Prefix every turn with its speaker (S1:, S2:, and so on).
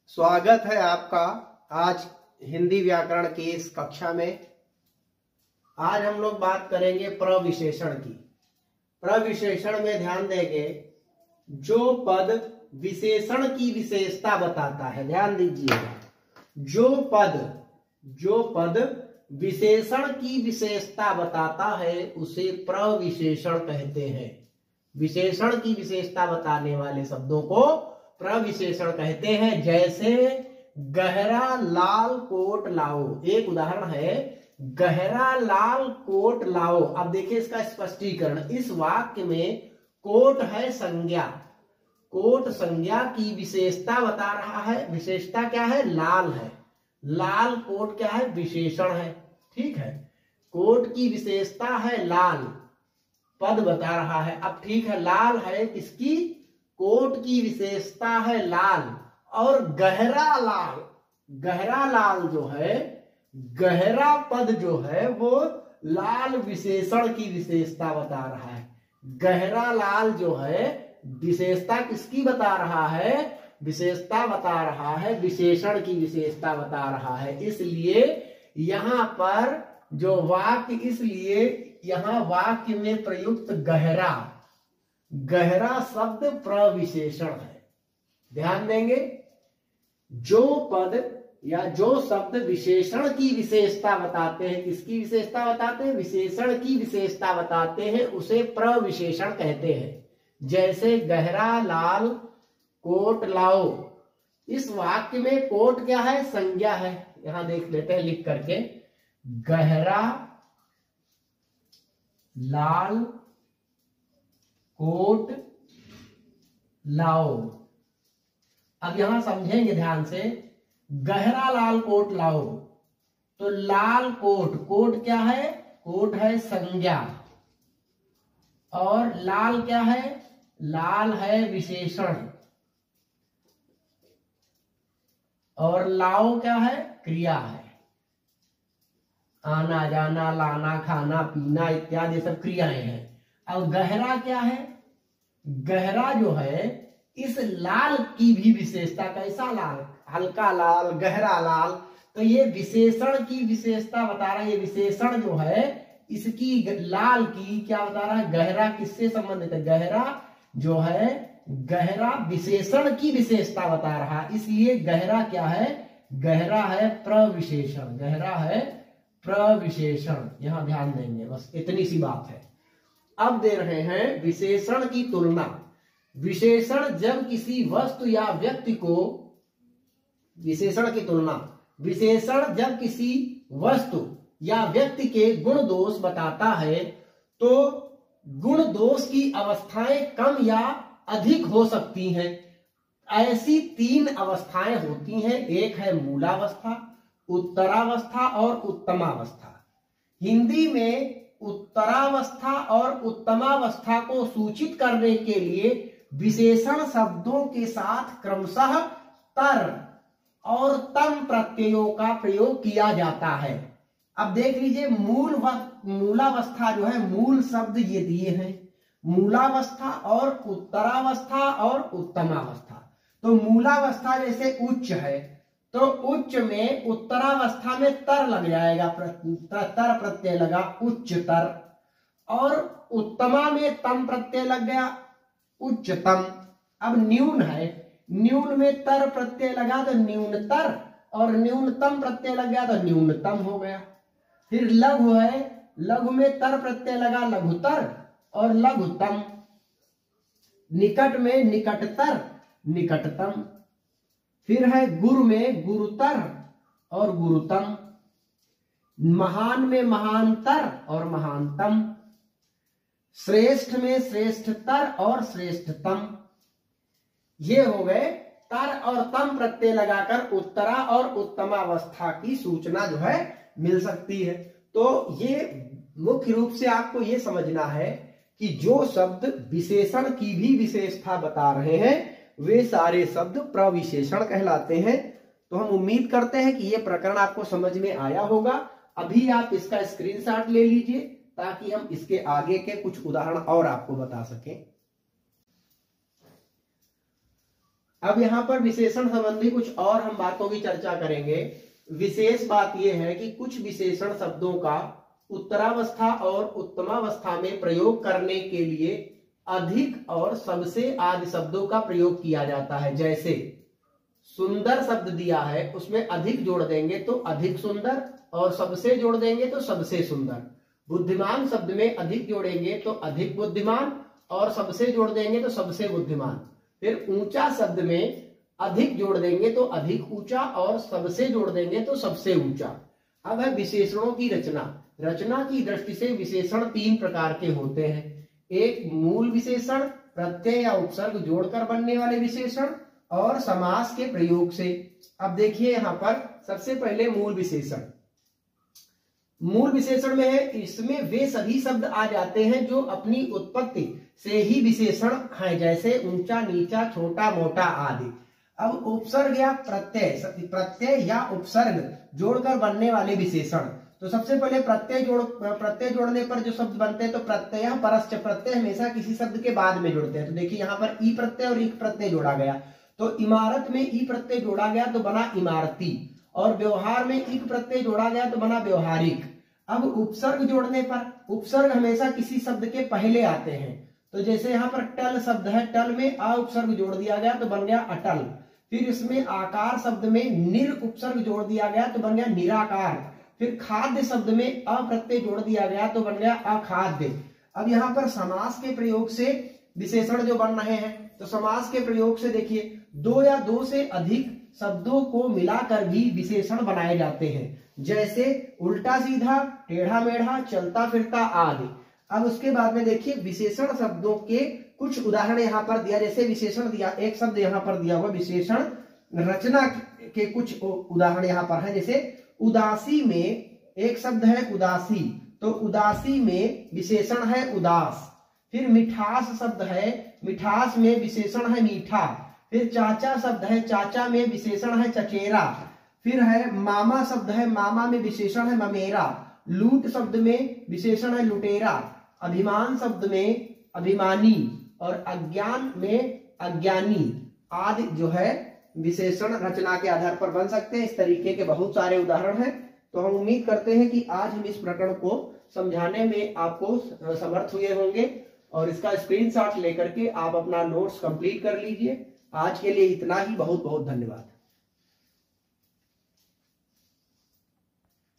S1: स्वागत है आपका आज हिंदी व्याकरण की इस कक्षा में। आज हम लोग बात करेंगे प्रविशेषण की। प्रविशेषण में ध्यान देंगे जो पद विशेषण की विशेषता बताता है, ध्यान दीजिएगा, जो पद विशेषण की विशेषता बताता है उसे प्रविशेषण कहते हैं। विशेषण की विशेषता बताने वाले शब्दों को प्रविशेषण कहते हैं। जैसे गहरा लाल कोट लाओ, एक उदाहरण है, गहरा लाल कोट लाओ। अब देखिए इसका स्पष्टीकरण। इस वाक्य में कोट है संज्ञा, कोट संज्ञा की विशेषता बता रहा है। विशेषता क्या है? लाल है। लाल कोट क्या है? विशेषण है। ठीक है, कोट की विशेषता है लाल, पद बता रहा है। अब ठीक है, लाल है किसकी? कोट की विशेषता है लाल। और गहरा लाल, गहरा लाल जो है, गहरा पद जो है वो लाल विशेषण की विशेषता बता रहा है। गहरा लाल जो है विशेषता किसकी बता रहा है? विशेषता बता रहा है, विशेषण की विशेषता बता रहा है। इसलिए यहां पर जो वाक्य, इसलिए यहां वाक्य में प्रयुक्त गहरा, गहरा शब्द प्रविशेषण है। ध्यान देंगे, जो पद या जो शब्द विशेषण की विशेषता बताते हैं, किसकी विशेषता बताते हैं? विशेषण की विशेषता बताते हैं, उसे प्रविशेषण कहते हैं। जैसे गहरा लाल कोट लाओ। इस वाक्य में कोट क्या है? संज्ञा है। यहां देख लेते हैं लिख करके, गहरा लाल कोट लाओ। अब यहां समझेंगे ध्यान से, गहरा लाल कोट लाओ तो लाल कोट, कोट क्या है? कोट है संज्ञा, और लाल क्या है? लाल है विशेषण, और लाओ क्या है? क्रिया है। आना जाना, लाना, खाना, पीना इत्यादि सब क्रियाएं हैं। अब गहरा क्या है? गहरा जो है, इस लाल की भी विशेषता, कैसा लाल? हल्का लाल, गहरा लाल। तो ये विशेषण की विशेषता बता रहा है। ये विशेषण जो है इसकी, लाल की क्या बता रहा है? गहरा किससे संबंधित है? गहरा जो है, गहरा विशेषण की विशेषता बता रहा है। इसलिए गहरा क्या है? गहरा है प्रविशेषण, गहरा है प्रविशेषण। यहां ध्यान देंगे, बस इतनी सी बात है। अब दे रहे हैं विशेषण की तुलना। विशेषण जब किसी वस्तु या व्यक्ति को, विशेषण की तुलना, विशेषण जब किसी वस्तु या व्यक्ति के गुण दोष बताता है तो गुण दोष की अवस्थाएं कम या अधिक हो सकती हैं। ऐसी तीन अवस्थाएं होती हैं। एक है मूलावस्था, उत्तरावस्था और उत्तमावस्था। हिंदी में उत्तरावस्था और उत्तमावस्था को सूचित करने के लिए विशेषण शब्दों के साथ क्रमशः तर और तम प्रत्ययों का प्रयोग किया जाता है। अब देख लीजिए, मूलावस्था जो है, मूल शब्द ये दिए हैं, मूलावस्था और उत्तरावस्था और उत्तमावस्था। तो मूलावस्था जैसे उच्च है तो उच्च में, उत्तरावस्था में तर लग जाएगा, तर प्रत्यय लगा, उच्चतर। और उत्तमा में तम प्रत्यय लग गया, उच्चतम। अब न्यून है, न्यून में तर प्रत्यय लगा तो न्यूनतर, और न्यूनतम प्रत्यय लग गया तो न्यूनतम हो गया। फिर लघु है, लघु में तर प्रत्यय लगा, लघुतर और लघुतम। निकट में निकटतर, निकटतम। फिर है गुरु में गुरुतर और गुरुतम। महान में महानतर और महानतम। श्रेष्ठ में श्रेष्ठतर और श्रेष्ठतम। ये हो गए तर और तम प्रत्यय लगाकर उत्तरा और उत्तमावस्था की सूचना जो है मिल सकती है। तो ये मुख्य रूप से आपको ये समझना है कि जो शब्द विशेषण की भी विशेषता बता रहे हैं वे सारे शब्द प्रविशेषण कहलाते हैं। तो हम उम्मीद करते हैं कि यह प्रकरण आपको समझ में आया होगा। अभी आप इसका स्क्रीनशॉट ले लीजिए ताकि हम इसके आगे के कुछ उदाहरण और आपको बता सकें। अब यहाँ पर विशेषण संबंधी कुछ और हम बातों की चर्चा करेंगे। विशेष बात यह है कि कुछ विशेषण शब्दों का उत्तरावस्था और उत्तमावस्था में प्रयोग करने के लिए अधिक और सबसे आदि शब्दों का प्रयोग किया जाता है। जैसे सुंदर शब्द दिया है, उसमें अधिक जोड़ देंगे तो अधिक सुंदर, और सबसे जोड़ देंगे तो सबसे सुंदर। बुद्धिमान शब्द में अधिक जोड़ेंगे तो अधिक बुद्धिमान, और सबसे जोड़ देंगे तो सबसे बुद्धिमान। फिर ऊंचा शब्द में अधिक जोड़ देंगे तो अधिक ऊंचा, और सबसे जोड़ देंगे तो सबसे ऊंचा। अब है विशेषणों की रचना। रचना की दृष्टि से विशेषण 3 प्रकार के होते हैं। एक मूल विशेषण, प्रत्यय या उपसर्ग जोड़कर बनने वाले विशेषण, और समास के प्रयोग से। अब देखिए यहाँ पर सबसे पहले मूल विशेषण। मूल विशेषण में है, इसमें वे सभी शब्द आ जाते हैं जो अपनी उत्पत्ति से ही विशेषण हैं, जैसे ऊंचा, नीचा, छोटा, मोटा आदि। अब उपसर्ग या प्रत्यय या उपसर्ग जोड़कर बनने वाले विशेषण। तो सबसे पहले प्रत्यय जोड़ने पर जो शब्द बनते हैं, तो प्रत्यय परश्च, प्रत्यय हमेशा किसी शब्द के बाद में जुड़ते हैं। तो देखिए यहाँ पर ई प्रत्यय और इक प्रत्यय जोड़ा गया, तो इमारत में ई प्रत्यय जोड़ा गया तो बना इमारती, और व्यवहार में इक प्रत्यय जोड़ा गया तो बना व्यवहारिक। अब उपसर्ग जोड़ने पर, उपसर्ग हमेशा किसी शब्द के पहले आते हैं। तो जैसे यहाँ पर टल शब्द है, टल में आ उपसर्ग जोड़ दिया गया तो बन गया अटल। फिर इसमें आकार शब्द में निर उपसर्ग जोड़ दिया गया तो बन गया निराकार। फिर खाद्य शब्द में अ प्रत्यय जोड़ दिया गया तो बन गया अखाद्य। अब यहाँ पर समास के प्रयोग से विशेषण जो बन रहे हैं, तो समास के प्रयोग से देखिए 2 या 2 से अधिक शब्दों को मिलाकर भी विशेषण बनाए जाते हैं, जैसे उल्टा सीधा, टेढ़ा मेढ़ा, चलता फिरता आदि। अब उसके बाद में देखिए विशेषण शब्दों के कुछ उदाहरण यहाँ पर दिया। जैसे विशेषण दिया, एक शब्द यहाँ पर दिया हुआ, विशेषण रचना के कुछ उदाहरण यहाँ पर है। जैसे उदासी में एक शब्द है उदासी, तो उदासी में विशेषण है उदास। फिर मिठास शब्द है, मिठास में विशेषण है मीठा। फिर चाचा शब्द है, चाचा में विशेषण है चचेरा। फिर है मामा शब्द है, मामा में विशेषण है ममेरा। लूट शब्द में विशेषण है लुटेरा। अभिमान शब्द में अभिमानी, और अज्ञान में अज्ञानी आदि जो है विशेषण रचना के आधार पर बन सकते हैं। इस तरीके के बहुत सारे उदाहरण हैं। तो हम उम्मीद करते हैं कि आज हम इस प्रकरण को समझाने में आपको समर्थ हुए होंगे, और इसका स्क्रीनशॉट लेकर के आप अपना नोट्स कंप्लीट कर लीजिए। आज के लिए इतना ही। बहुत बहुत धन्यवाद।